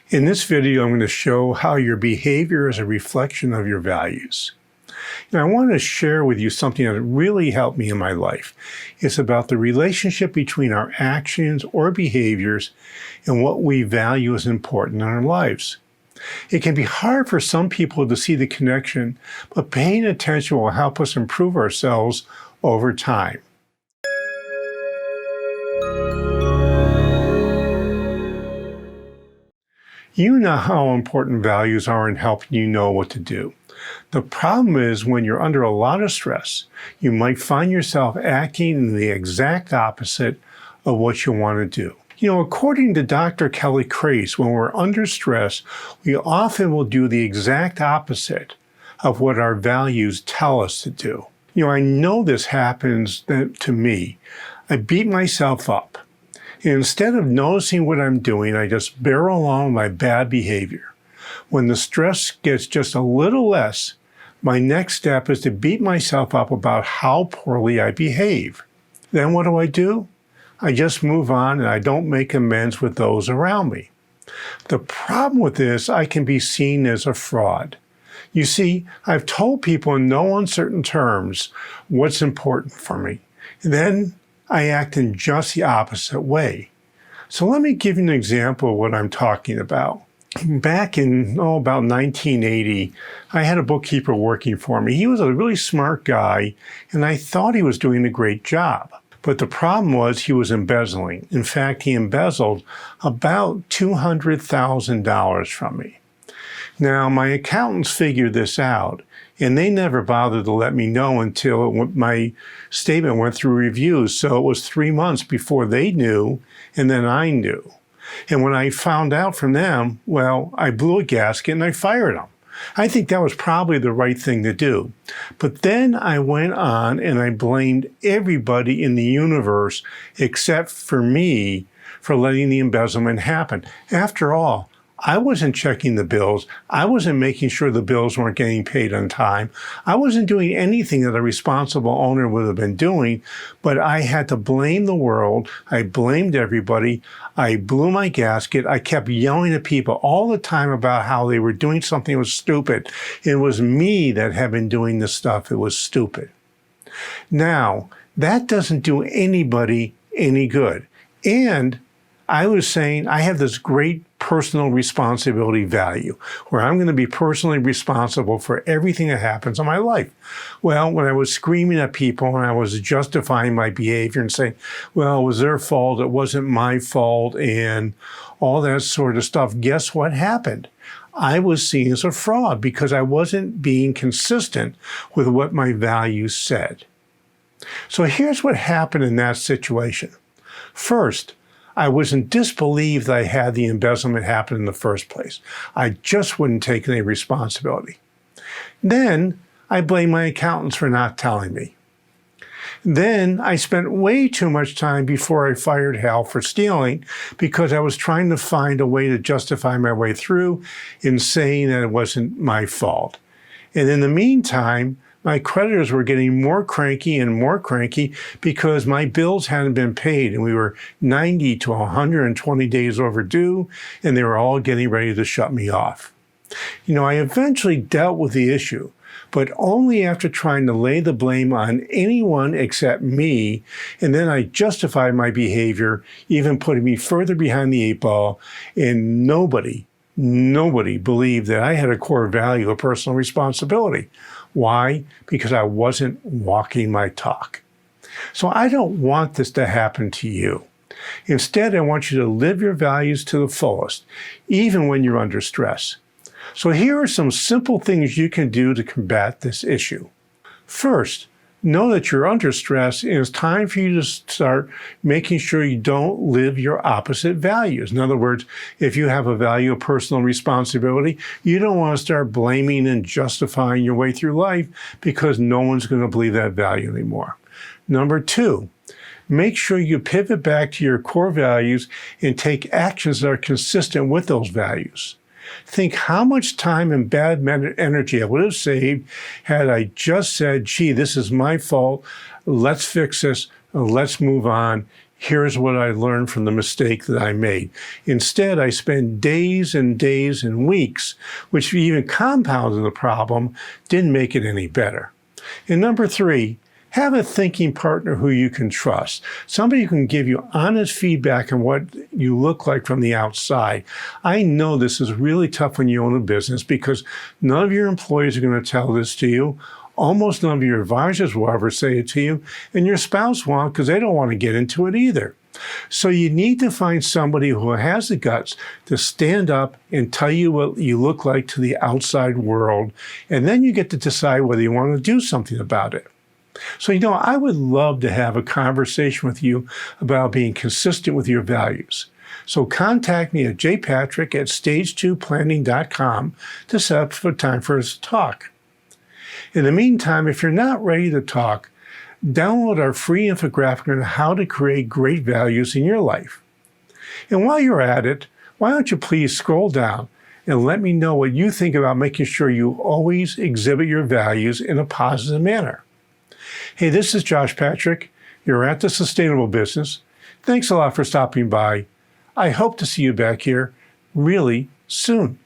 In this video, I'm going to show how your behavior is a reflection of your values. And I want to share with you something that really helped me in my life. It's about the relationship between our actions or behaviors and what we value as important in our lives. It can be hard for some people to see the connection, but paying attention will help us improve ourselves over time. You know how important values are in helping you know what to do. The problem is when you're under a lot of stress, you might find yourself acting in the exact opposite of what you want to do. According to Dr. Kelly Crace, when we're under stress, we often will do the exact opposite of what our values tell us to do. I know this happens to me. I beat myself up. And instead of noticing what I'm doing, I just barrel along with my bad behavior. When the stress gets just a little less, my next step is to beat myself up about how poorly I behave. Then what do? I just move on and I don't make amends with those around me. The problem with this, I can be seen as a fraud. You see, I've told people in no uncertain terms what's important for me. And then I act in just the opposite way. So let me give you an example of what I'm talking about. Back in, about 1980, I had a bookkeeper working for me. He was a really smart guy, and I thought he was doing a great job. But the problem was he was embezzling. In fact, he embezzled about $200,000 from me. Now, my accountants figured this out, and they never bothered to let me know until my statement went through reviews. So it was 3 months before they knew, and then I knew. And when I found out from them, well, I blew a gasket and I fired them. I think that was probably the right thing to do. But then I went on and I blamed everybody in the universe except for me for letting the embezzlement happen. After all, I wasn't checking the bills. I wasn't making sure the bills weren't getting paid on time. I wasn't doing anything that a responsible owner would have been doing, but I had to blame the world. I blamed everybody. I blew my gasket. I kept yelling at people all the time about how they were doing something that was stupid. It was me that had been doing this stuff. It was stupid. Now, that doesn't do anybody any good. And I was saying I have this great personal responsibility value where I'm going to be personally responsible for everything that happens in my life. Well, when I was screaming at people and I was justifying my behavior and saying, well, it was their fault, it wasn't my fault, and all that sort of stuff, guess what happened? I was seen as a fraud because I wasn't being consistent with what my values said. So here's what happened in that situation. First, I was in disbelief that I had the embezzlement happen in the first place. I just wouldn't take any responsibility. Then I blamed my accountants for not telling me. Then I spent way too much time before I fired Hal for stealing because I was trying to find a way to justify my way through in saying that it wasn't my fault. And in the meantime, my creditors were getting more cranky because my bills hadn't been paid and we were 90 to 120 days overdue and they were all getting ready to shut me off. I eventually dealt with the issue, but only after trying to lay the blame on anyone except me, and then I justified my behavior, even putting me further behind the 8 ball, and nobody believed that I had a core value of personal responsibility. Why? Because I wasn't walking my talk. So I don't want this to happen to you. Instead, I want you to live your values to the fullest, even when you're under stress. So here are some simple things you can do to combat this issue. First, know that you're under stress and it's time for you to start making sure you don't live your opposite values. In other words, if you have a value of personal responsibility, you don't want to start blaming and justifying your way through life because no one's going to believe that value anymore. Number 2, make sure you pivot back to your core values and take actions that are consistent with those values. Think how much time and bad energy I would have saved had I just said, gee, this is my fault, let's fix this, let's move on, Here's what I learned from the mistake that I made. Instead, I spent days and days and weeks, which even compounded the problem, didn't make it any better. And number 3, have a thinking partner who you can trust. Somebody who can give you honest feedback on what you look like from the outside. I know this is really tough when you own a business because none of your employees are going to tell this to you. Almost none of your advisors will ever say it to you, and your spouse won't because they don't want to get into it either. So you need to find somebody who has the guts to stand up and tell you what you look like to the outside world, and then you get to decide whether you want to do something about it. So, I would love to have a conversation with you about being consistent with your values. So contact me at jpatrick@stage2planning.com to set up a time for us to talk. In the meantime, if you're not ready to talk, download our free infographic on how to create great values in your life. And while you're at it, why don't you please scroll down and let me know what you think about making sure you always exhibit your values in a positive manner. Hey, this is Josh Patrick. You're at The Sustainable Business. Thanks a lot for stopping by. I hope to see you back here really soon.